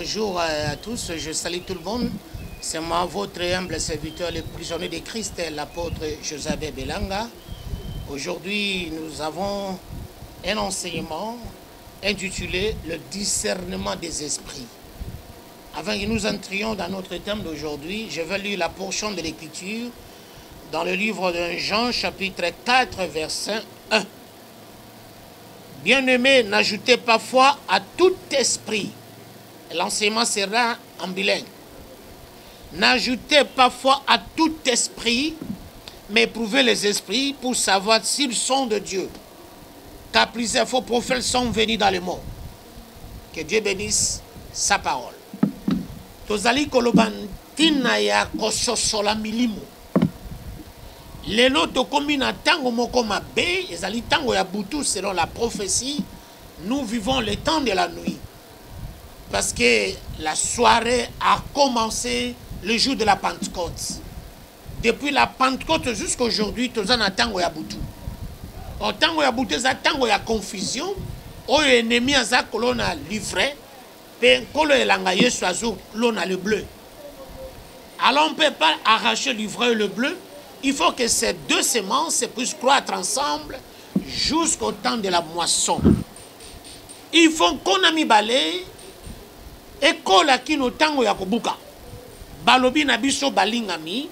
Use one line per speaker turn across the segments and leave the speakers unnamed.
Bonjour à tous, je salue tout le monde. C'est moi, votre humble serviteur, le prisonnier de Christ, l'apôtre Josabé Belanga. Aujourd'hui, nous avons un enseignement intitulé « Le discernement des esprits ». Avant que nous entrions dans notre thème d'aujourd'hui, je vais lire la portion de l'Écriture dans le livre de Jean, chapitre 4, verset 1. « Bien-aimés, n'ajoutez pas foi à tout esprit. » L'enseignement sera en bilingue. « N'ajoutez pas foi à tout esprit, mais éprouvez les esprits pour savoir s'ils sont de Dieu. Car plusieurs faux prophètes sont venus dans le monde. » Que Dieu bénisse sa parole. Tozali kolobantina ya kososola milimo. Lelo tokomi na tango moko mabe, ezali tango ya butu selon la prophétie. Nous vivons le temps de la nuit. Parce que la soirée a commencé le jour de la Pentecôte. Depuis la Pentecôte jusqu'à aujourd'hui, tozana tango ya butu. En tango ya butu, za tango ya confusion. Oyo ennemi aza kolona livré. Kolo elanga yesu azo l'on le bleu. Alors on ne peut pas arracher l'ivraie et le bleu. Il faut que ces deux semences puissent croître ensemble jusqu'au temps de la moisson. Il faut qu'on a mis balai et kola kino tango ya kobuka. Balobi na biso balingami.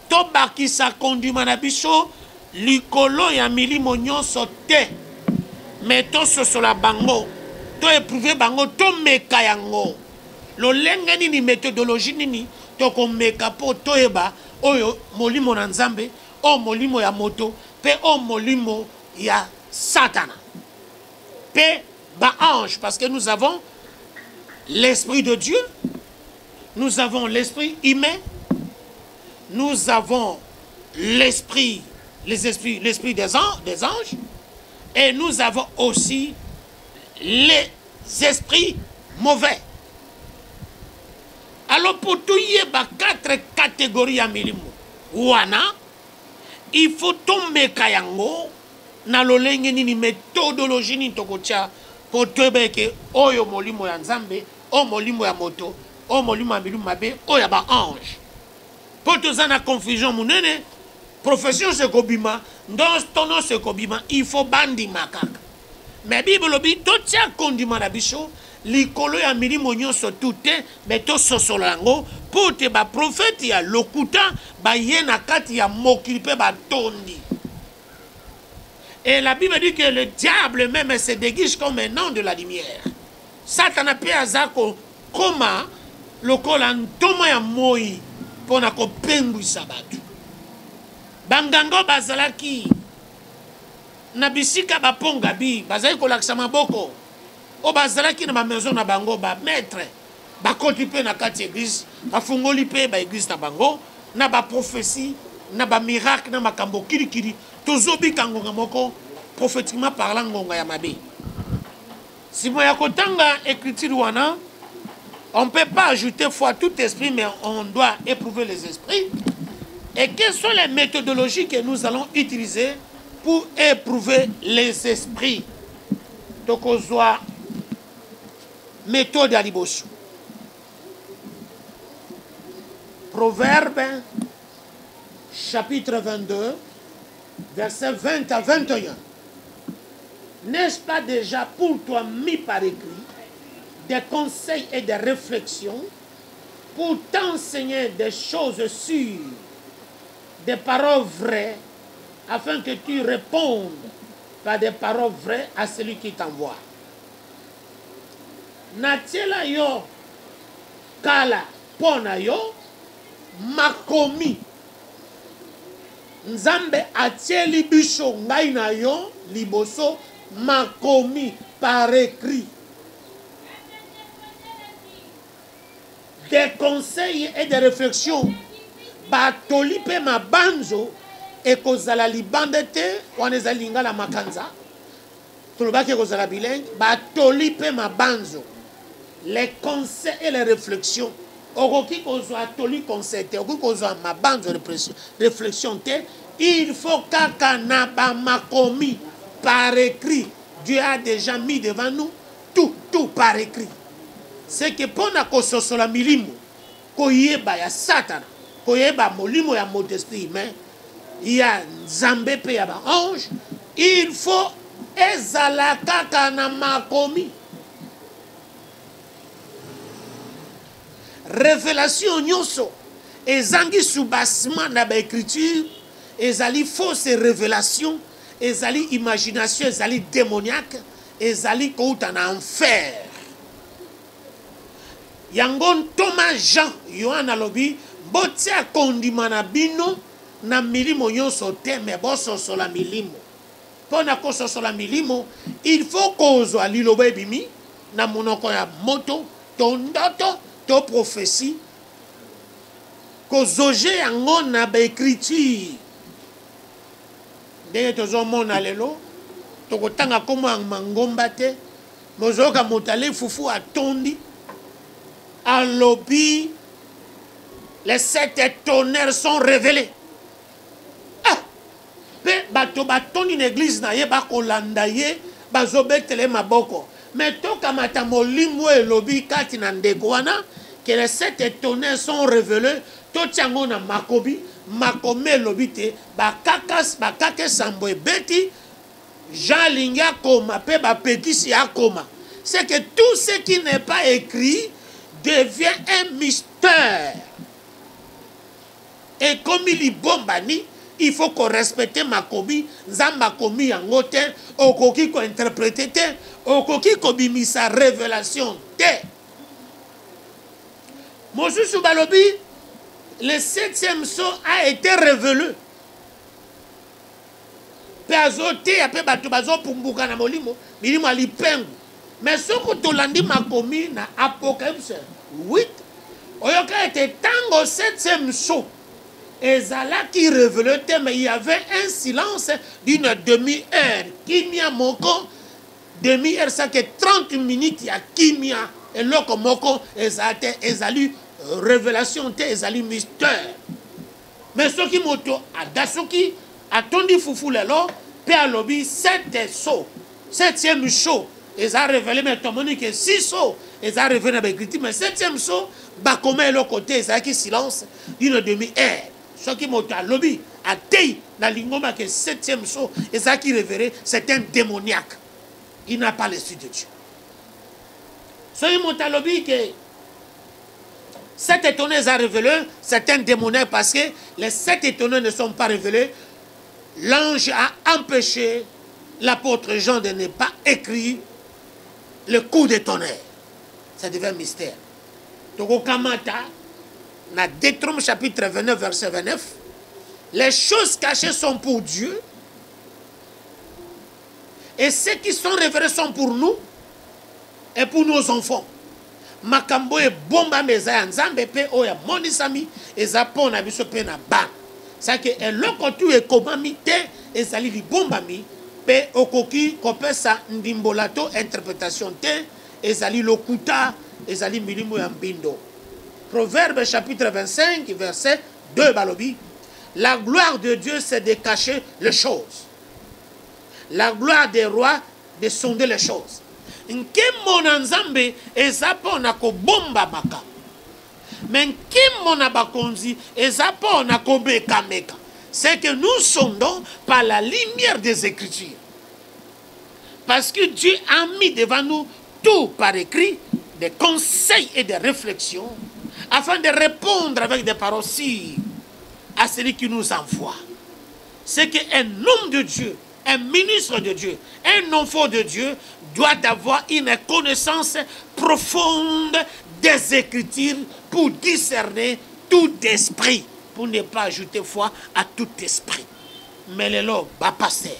To bakisa kondima na biso likolo ya milimo nyonso te. Meto sosola bango. To éprouver bango to meka yango. Lo lenge nini méthodologie nini to ko meka po to eba oyo molimo na nzambe o molimo ya moto pe o molimo ya satana. Pe ba ange parce que nous avons l'esprit de Dieu, nous avons l'esprit humain, nous avons l'esprit des anges et nous avons aussi les esprits mauvais. Alors pour tout y a 4 catégories à milimo. Wana, il faut tomber kayango na lolenge ni méthodologie ni tokocha pour tebe ke oyo molimo ya nzambe, o molimo ya moto, o molimo ya milimo mabe, o ya ba ange. Pour tout ça na confusion munene, profession se kobima, dans tono se kobima, il faut bandi makaka. Mais Bible obi to tia kondima na biso likolo ya milimo nyonso toute mais to sosolango pour te ba prophète ya lokuta ba yena kati ya mokili pe ba tondi. Et la Bible dit que le diable même se déguise comme un ange de la lumière. Satan a pe azako koma lokola ntoma ya moi pona ko pengu sabatu. Bangango bazalaki na bisika baponga bi bazali kolakisa maboko o bazalaki na maison na bango ba maître bakoti pe na kati église bafungoli pe ba église na bango na ba prophétie na ba miracle na makambo kirikiri tozobi kangonga moko prophétiquement parlant ngonga ya mabe. Si mo ya kotanga écriture wana on peut pas ajouter foi à tout esprit mais on doit éprouver les esprits. Et quelles sont les méthodologies que nous allons utiliser pour éprouver les esprits? Donc, on soit méthode à l'ibosou. Proverbe, chapitre 22, versets 20 à 21. N'est-ce pas déjà pour toi mis par écrit des conseils et des réflexions pour t'enseigner des choses sûres, des paroles vraies, afin que tu répondes par des paroles vraies à celui qui t'envoie. Natiela yo kala pona yo makomi. Nzambe atieli biso ngai na yo liboso makomi par écrit. Des conseils et des réflexions. Batoli pe mabanzo. Et kozala libande te wana ezali lingala makanza tolobaki kozala bilingue batoli pe mabanzo les conseils et les réflexions okoki kozwa toli conseil te okoki kozwa mabanzo réflexion te il faut kaka na ba makomi par écrit. Dieu a déjà mis devant nous tout par écrit. c'est que pona kososola milimo koyeba ya satana koyeba molimo ya modestie humain ya nzambe pe ya ba ange, il faut ezala kaka na makomi. Révélation nyonso ezangi soubassement na ba écriture, ezali fausse révélation, ezali imagination, ezali démoniaque, ezali kouta na enfer. Yangon Thomas Jean Yohana lobi botia kondima na bino na milimo nyonso te me bososola milimo. Pona kososola milimo, il faut kozwa liloba ebimi na monoko ya moto to ndoto to prophétie kozoje yango na ba écriture. Ndenge tozomona lelo tokotanga koma mangomba te mozoka motale fufu atondi alobi les 7 tonnerres sont révélés. Ah, pe bato batoni une église na ye bakolanda ye bazobetele maboko. Mais toka mata molimo elobi kati na ndeko wana que les 7 tonnerres sont révélés. Totiango na makobi makome elobi te bakake sambo ebeti Jean Linga koma pe bapekisi akoma. C'est que tout ce qui n'est pas écrit devient un mystère. Et comme il y bombani, il faut qu'on respecte makobi, nzamba komi yangote, okoki ko interpréter te, okoki ko bimisa révélation te. Moses Balobi, le 7e sceau a été révélé. Pe azote ape bato bazo pumbuka na molimo, milimo alipengu. Mais ce que tu l'as dit, makomi na Apocalypse 8, oyoka était tango 7e sceau. Et Zala qui révélait, mais il y avait un silence d'une demi-heure. Kimia moko, demi-heure, ça que 30 minutes, il y a kimia. Et là, comme moko, ezali révélation, ezali mystère. Mais ce qui moto, adasuki, atondi foufou lelo, pe alobi, 7 sceaux, 7e sceau. Ils ont révélé, mais tout le monde dit que 6 sceaux, ils ont révélé dans l'écriture, mais 7e sceau, bah comment est l'autre côté, ils ont qui silence d'une demi-heure. Ce qui m'a dit, lobby, à Tei, dans l'ingoma, que 7e sceau, ils ont qui révélé, c'est un démoniaque. Il n'a pas l'esprit de Dieu. Ce qui m'a dit, lobby, que 7 étonnés, ils ont révélé, c'est un démoniaque parce que les 7 étonnés ne sont pas révélés. L'ange a empêché l'apôtre Jean de ne pas écrire le coup de tonnerre. Ça devient un mystère. Donc, au Kamata, dans Deutéronome chapitre 29, verset 29, les choses cachées sont pour Dieu, et ceux qui sont révélés sont pour nous et pour nos enfants. Makambo e bomba meza ya nzambe pe oya monisami ezapo na biso pe na ba. Ça que eloko tu e komami te ezali li bombami pe okoki kopesa ndimbolato interprétation te ezali lokuta ezali milimo ya mbindo. Proverbe chapitre 25 verset 2 balobi, la gloire de Dieu c'est de cacher les choses. La gloire des rois de sonder les choses. Nke mona nzambe ezapo na ko bomba maka. Mais nke mona bakonzi ezapo na ko beka meka. C'est que nous sondons par la lumière des Écritures. Parce que Dieu a mis devant nous tout par écrit, des conseils et des réflexions, afin de répondre avec des paroles sûres à celui qui nous envoie. C'est qu'un homme de Dieu, un ministre de Dieu, un enfant de Dieu doit avoir une connaissance profonde des Écritures pour discerner tout esprit, pour ne pas ajouter foi à tout esprit. Mais les lots bas pasteur,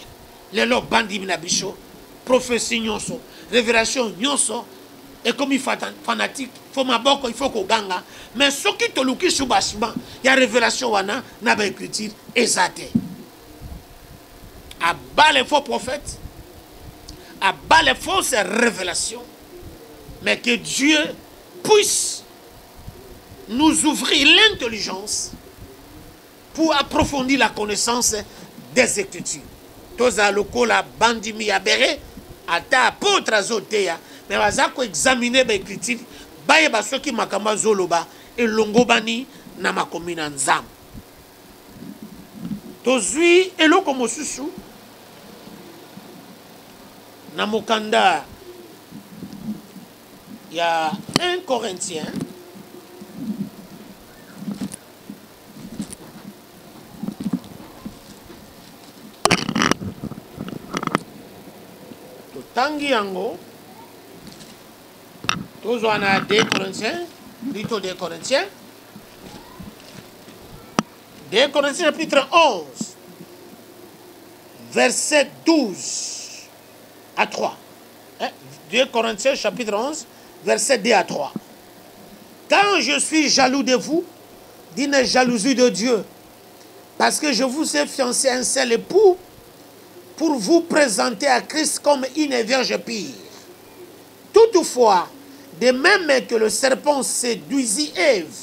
les lots bandi minabicho, prophétie nyonso, révélation nyonso, et comme il faut fanatique, il faut maboko, il faut qu'on ganga. Mais ce qui te luki sous bâtiment, il y a révélation wana, n'a pas écriture, exacte. À bas les faux prophètes, à bas les fausses révélations, mais que Dieu puisse nous ouvrir l'intelligence pour approfondir la connaissance des Écritures. Toza lokola bandimi ya bere, ata apôtre azoteya, mais bazako examiner les Écritures, bayeba soki makamba zoloba elongobani na makomi na nzambe. Tozwi eloko mosusu na mokanda ya 1 Corinthiens totangi yango tozwa na 2 Corinthiens plutôt 2 Corinthiens 2 Corinthiens chapitre 11 verset 12 à 3. 2 Corinthiens chapitre 11 verset 2 à 3. Quand je suis jaloux de vous, d'une jalousie de Dieu, parce que je vous ai fiancé un seul époux pour vous présenter à Christ comme une vierge pure. Toutefois, de même que le serpent séduisit Ève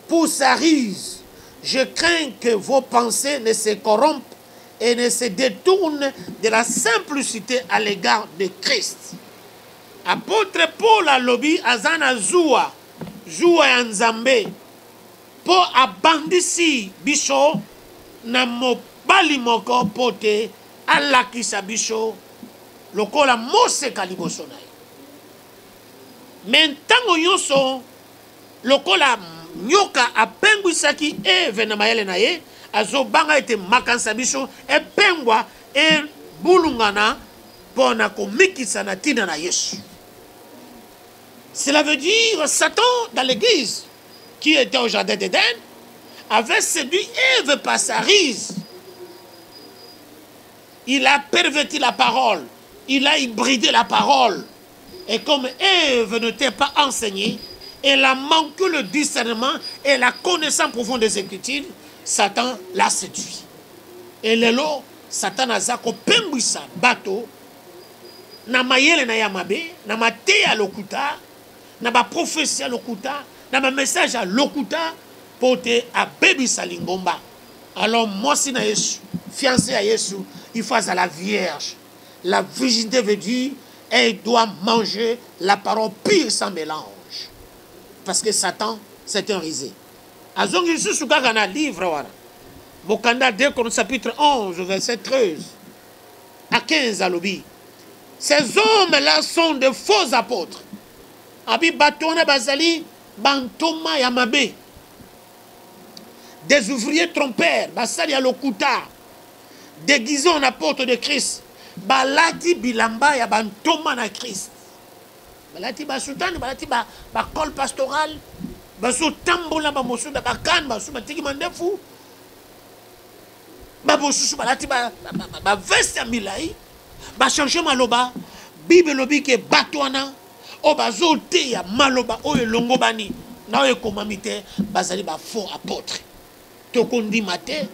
pour sa ruse, je crains que vos pensées ne se corrompent et ne se détournent de la simplicité à l'égard de Christ. Apôtre Paul alobi azana zua ya nzambe po abandisi biso na mobali moko pote alakisa biso lokola moseka liboso na ye. Mentango nyonso lokola nyoka apengwisaki Eve na mayele na ye azobanga ete makanisa biso epengwa ebulungana pona komikisa na tina na Yesu. Cela veut dire Satan dans l'église qui était au jardin d'Éden avait séduit Ève par sa ruse. Il a perverti la parole, il a hybridé la parole. Et comme Ève ne t'est pas enseignée, elle a manqué le discernement et la connaissance profonde des Écritures, Satan l'a séduit. Et lelo, Satan a zako pembwisa bato, na mayele na yamabe, na mate à lokuta, na ba prophétie à lokuta, na ma message à lokuta, pote à baby salingomba. Alors moi si na Yesu, fiancé à Yesu, il faut à la vierge. La virginité veut dire, elle doit manger la parole pure sans mélange. Parce que Satan, c'est un risé. Azong Jésus Soukagana livre wana. Mokanda 2 Corinthiens chapitre 11 verset 13 à 15 à l'obi. Ces hommes-là sont de faux apôtres. Abi batona bazali bantoma yamabe. Des ouvriers trompeurs, basali alokuta. Déguisés en apôtres de Christ. Balati bilamba ya bantoma na Christ. Balati basutani, balati ba col pastoral, baso tambola ba mosu da bakan basu batiki mandefu. Ba bosu balati ba veste ya milai, ba changer maloba, Bible lobi ke batwana, o bazo te ya maloba o elongo bani, na o ekomamite bazali ba faux apôtre. Tokondi mate,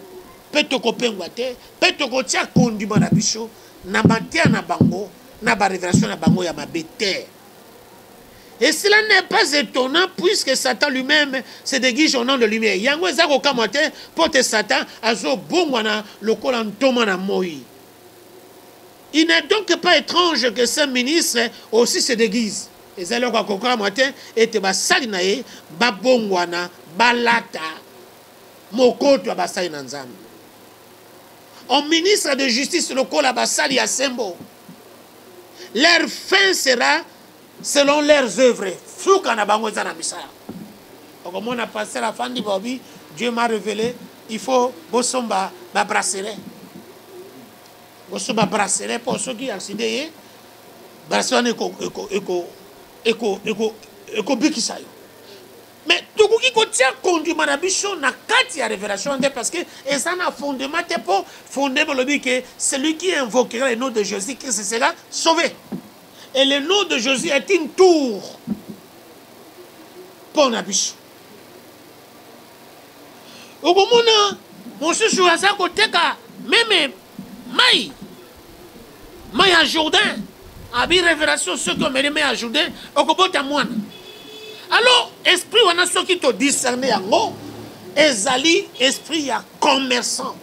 pe tokopengwa te, pe tokotia kondima na biso, na matia na bango, na ba révélation na bango ya mabete. Et cela n'est pas étonnant puisque Satan lui-même se déguise au nom de lumière. Yango ezako kamate pote Satan azo bongwana lokola ntoma na moi. Il n'est donc pas étrange que ces ministres aussi se déguisent. Ezalo kwa kokola matin ete basali na ye ba bongwana balata mokoto basali na nzambe. En ministre de justice lokola basali ya sembo. Leur fin sera selon leurs œuvres. Comme on a passé la fin du Bobby, Dieu m'a révélé, il faut bosomba ba bracelet. Bosomba bracelet pour ceux qui accident. Bracelet eko bikisayo. Mais tout qui contient conduit manabicho na kati ya révélation parce que et ça n'a fondement pour fonder le que celui qui invoquera le nom de Jésus Christ sera sauvé. Et le nom de Jésus est une tour pour Nabish. Au moment où mon chouchou a sa côté, même Maï à Jourdain, a bien révélation ceux qui ont mené à Jourdain, au Kobot à moi. Alors, esprit, on a ceux qui t'ont discerné en haut, Ezali, esprit, il y a commerçant.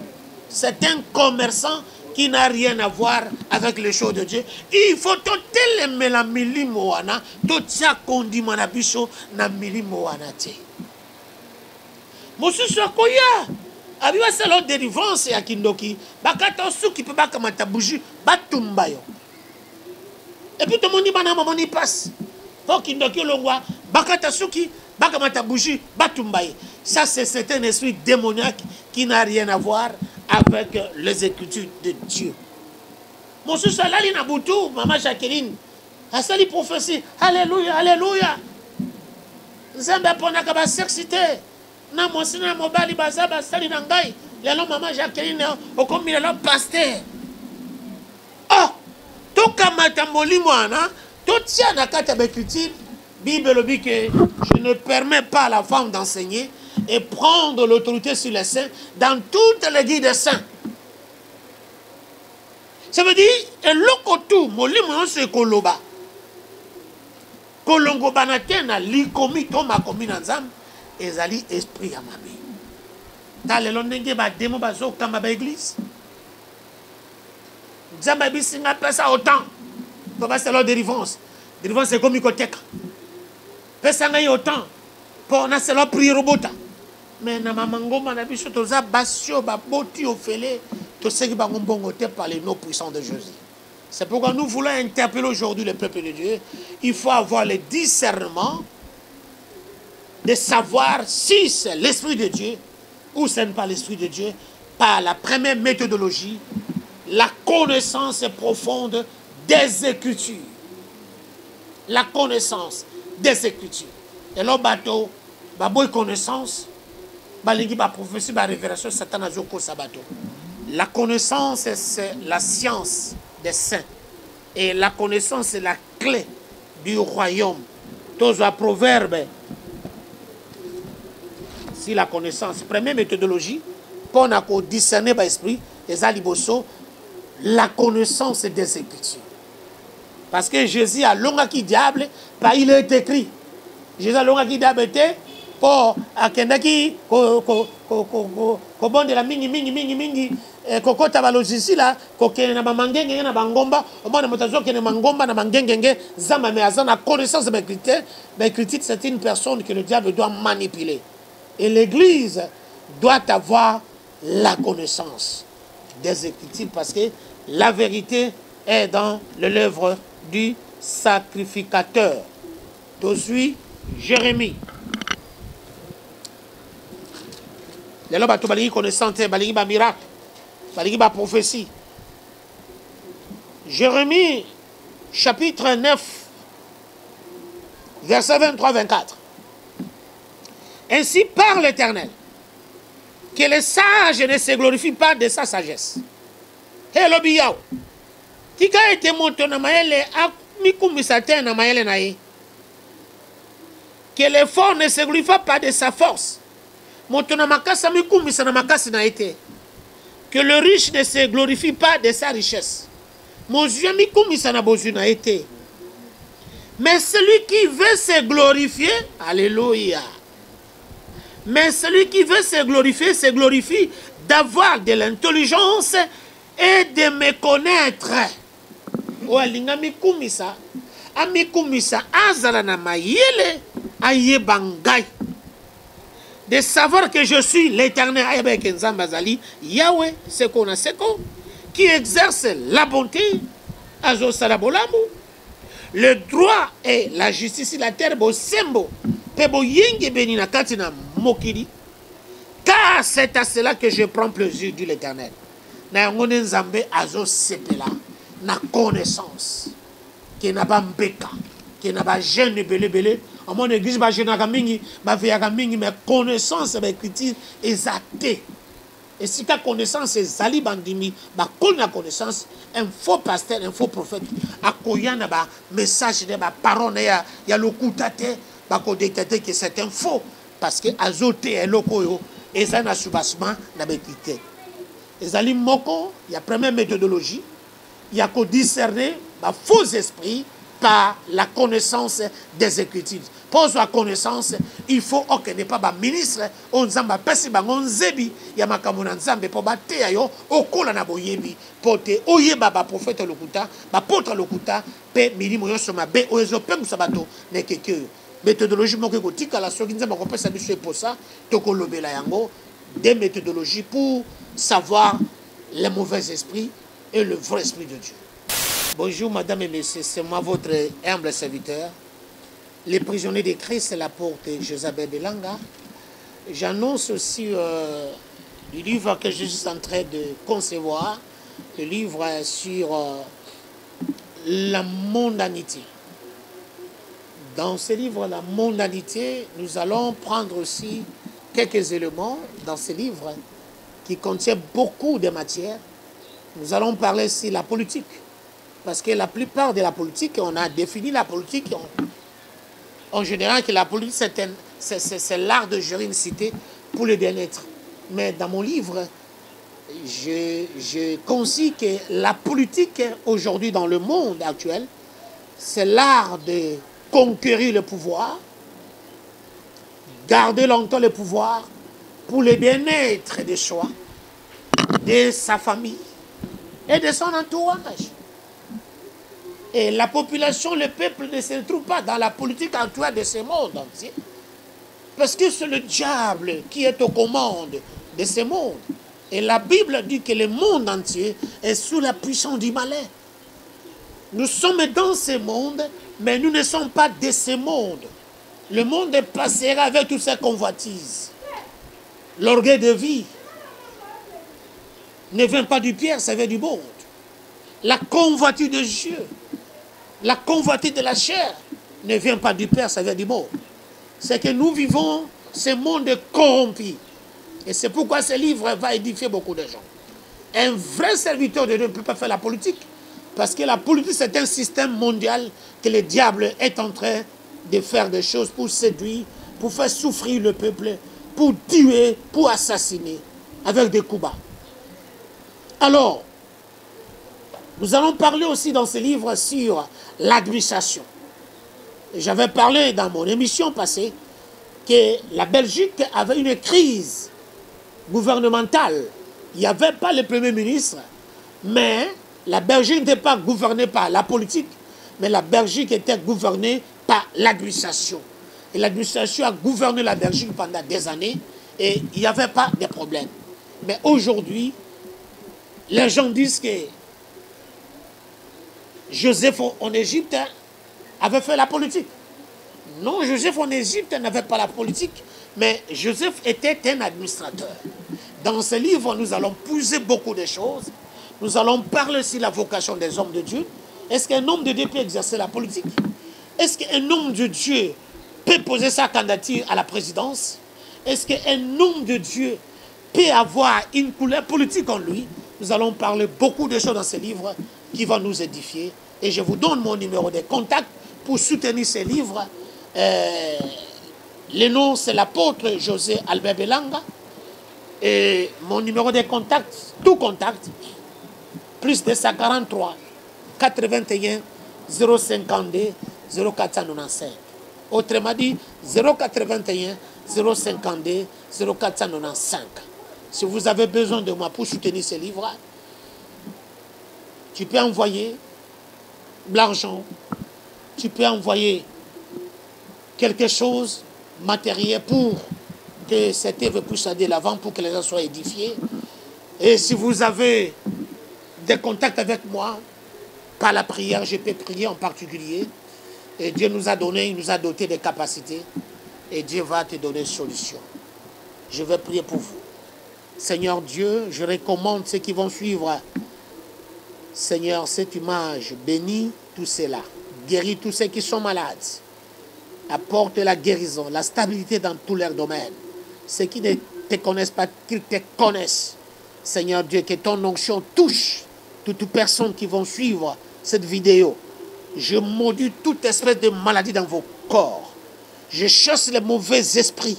C'est un commerçant qui n'a rien à voir avec les choses de Dieu. Il faut totelemela la milimo wana, totia kondima na biso na milimo wana te. Mosusu akoya, abiwa salo délivrance ya kindoki, bakata suki pe bakamata bougie, batumba yo. Et puis tout le monde dit bana mamoni passe. Faut kindoki longwa, bakata suki, bakamata bougie, batumba yo. Ça c'est un esprit démoniaque qui n'a rien à voir avec les écritures de Dieu. Mon sous alali na butu, maman Jacqueline, asali prophétie, alléluia, alléluia. Nzambe ponaka ba sexité. Na monsina mobali bazaba sali na ngai. Lelo maman Jacqueline okomi lelo pasteur. Oh, toka matamolimo ana, totia na kata d'écriture, Bible lobi que je ne permets pas à la femme d'enseigner et prendre l'autorité sur les saints dans toutes les guides des saints. Ça veut dire, et l'okotu, molimo se koloba. Kolongo banatena li komi to ma komi na nzam, ezali esprit ya mabe. Ta lelo ndenge ba demo bazo kama ba église. Nzamba bisinga pesa autant. To ba selo délivrance. Délivrance c'est comme ikoteka. Pesa ngai autant. Pour na selo prier robota. Mais na mamangoma na biso toza basio ba boti ofele. Tout ce qui va nous par les noms puissants de Jésus. C'est pourquoi nous voulons interpeller aujourd'hui le peuple de Dieu. Il faut avoir le discernement de savoir si c'est l'Esprit de Dieu ou ce n'est pas l'Esprit de Dieu par la première méthodologie, la connaissance profonde des Écritures. La connaissance des Écritures. Et là, bateau, bonne connaissance, balingi ba prophétie, ba révélation, Satan a joko sabato. La connaissance, c'est la science des saints. Et la connaissance, c'est la clé du royaume. Tous les proverbes. Si la connaissance, première méthodologie, pour discerner l'esprit, les alibosso, la connaissance des Écritures. Parce que Jésus a longa qui diable, il est écrit. Jésus a longa qui diable était pour akendaki ko bonde la mingi kokota balogisi la kokene na mangenge na bangomba omona motazo kene mangomba na mangenge zamba mais azana connaissance de l'écriture. C'est une personne que le diable doit manipuler, et l'église doit avoir la connaissance des Écritures, parce que la vérité est dans le livre du sacrificateur. Tozui Jérémie. Les gens qui ont connaissance, qui ont miracle, qui ont prophétie. Jérémie, chapitre 9, verset 23-24. Ainsi parle l'Éternel, que les sages ne se glorifient pas de sa sagesse. Hello biyao. Tika ete monto na maele akumikumisa na maele na ye. Que les forts ne se glorifient pas de sa force. Que le riche ne se glorifie pas de sa richesse. Mais celui qui veut se glorifier, alléluia. Mais celui qui veut se glorifie d'avoir de l'intelligence et de me connaître. De savoir que je suis l'Éternel, Yahweh, qui exerce la bonté, le droit et la justice sur la terre, car c'est à cela que je prends plaisir, dit l'Éternel. Na connaissance, qui n'a pas mbeka, qui n'a pas jeune belé. À mon église, mais connaissance de l'écriture est athée. Et si ta connaissance est zali bandimi, la connaissance, un faux pasteur, un faux prophète, à koyana ba message de ba parole ya le koutate, ba ko détecter que c'est un faux, parce que azoté est lokoyo et ça na soubassement na béquité. Et zali moko, il y a première méthodologie, il y a qu'on discerner ba faux esprit par la connaissance des Écritures. pose la connaissance, il faut que ne pas ministre, on zamba pesi bango nzebi, ya makamona nzambe po bateya yo, okola na boyebi, pote oyeba ba prophète lokuta, ba potre lokuta, pe milimo yo soma be oezo pe musabato ne keke. Méthodologie moko kotika la soki nzamba kopesa biso pour ça, toko lobela yango, des méthodologies pour savoir les mauvais esprits et le vrai esprit de Dieu. Bonjour madame et messieurs, c'est moi votre humble serviteur. Les prisonniers de Christ, c'est l'apôtre Josabel Belanga. J'annonce aussi le livre que je suis en train de concevoir, le livre sur la mondanité. Dans ce livre, la mondanité, nous allons prendre aussi quelques éléments dans ce livre qui contient beaucoup de matières. Nous allons parler aussi de la politique. Parce que la plupart de la politique, on a défini la politique en général que la politique, c'est l'art de gérer une cité pour le bien-être. Mais dans mon livre, je concis que la politique aujourd'hui dans le monde actuel, c'est l'art de conquérir le pouvoir, garder longtemps le pouvoir pour le bien-être de soi, de sa famille et de son entourage. Et la population, le peuple ne se trouve pas dans la politique actuelle de ce monde entier. Parce que c'est le diable qui est aux commandes de ce monde. Et la Bible dit que le monde entier est sous la puissance du malin. Nous sommes dans ce monde, mais nous ne sommes pas de ce monde. Le monde passera avec toutes ses convoitises. L'orgueil de vie ne vient pas du pierre, ça vient du monde. La convoitise de Dieu, la convoitise de la chair ne vient pas du Père, ça vient du monde. C'est que nous vivons ce monde corrompu. Et c'est pourquoi ce livre va édifier beaucoup de gens. Un vrai serviteur de Dieu ne peut pas faire la politique. Parce que la politique, c'est un système mondial que le diable est en train de faire des choses pour séduire, pour faire souffrir le peuple, pour tuer, pour assassiner, avec des coups bas. Alors, nous allons parler aussi dans ce livre sur l'administration. J'avais parlé dans mon émission passée que la Belgique avait une crise gouvernementale. Il n'y avait pas le Premier ministre, mais la Belgique n'était pas gouvernée par la politique, mais la Belgique était gouvernée par l'administration. Et l'administration a gouverné la Belgique pendant des années et il n'y avait pas de problème. Mais aujourd'hui, les gens disent que Joseph en Égypte avait fait la politique. Non, Joseph en Égypte n'avait pas la politique, mais Joseph était un administrateur. Dans ce livre, nous allons pousser beaucoup de choses. Nous allons parler sur la vocation des hommes de Dieu. Est-ce qu'un homme de Dieu peut exercer la politique? Est-ce qu'un homme de Dieu peut poser sa candidature à la présidence? Est-ce qu'un homme de Dieu peut avoir une couleur politique en lui? Nous allons parler beaucoup de choses dans ce livre qui va nous édifier. Et je vous donne mon numéro de contact pour soutenir ce livre. Le nom, c'est l'apôtre José Albert Belanga. Et mon numéro de contact, tout contact, plus 243 81 052 0495. Autrement dit, 081 052 0495. Si vous avez besoin de moi pour soutenir ce livre, tu peux envoyer de l'argent, tu peux envoyer quelque chose, matériel, pour que cette œuvre puisse aller de l'avant, pour que les gens soient édifiés. Et si vous avez des contacts avec moi, par la prière, je peux prier en particulier. Et Dieu nous a donné, il nous a doté des capacités. Et Dieu va te donner une solution. Je vais prier pour vous. Seigneur Dieu, je recommande ceux qui vont suivre. Seigneur, cette image, bénis tous ceux-là. Guéris tous ceux qui sont malades. Apporte la guérison, la stabilité dans tous leurs domaines. Ceux qui ne te connaissent pas, qu'ils te connaissent. Seigneur Dieu, que ton onction touche toutes les personnes qui vont suivre cette vidéo. Je maudis toute espèce de maladie dans vos corps. Je chasse les mauvais esprits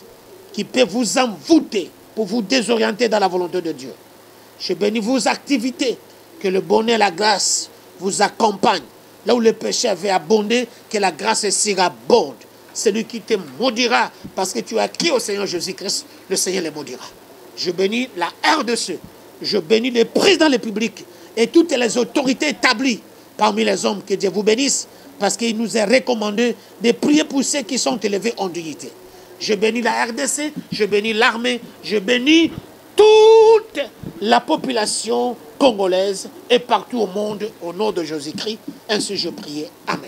qui peuvent vous envoûter pour vous désorienter dans la volonté de Dieu. Je bénis vos activités, que le bonheur et la grâce vous accompagnent. Là où le péché avait abondé, que la grâce s'y abonde. celui qui te maudira, parce que tu as crié au Seigneur Jésus-Christ, le Seigneur les maudira. Je bénis la RDC, je bénis les présidents républicains et toutes les autorités établies parmi les hommes. Que Dieu vous bénisse, parce qu'il nous est recommandé de prier pour ceux qui sont élevés en dignité. Je bénis la RDC, je bénis l'armée, je bénis toute la population congolaise et partout au monde, au nom de Jésus-Christ. Ainsi je prie. Amen.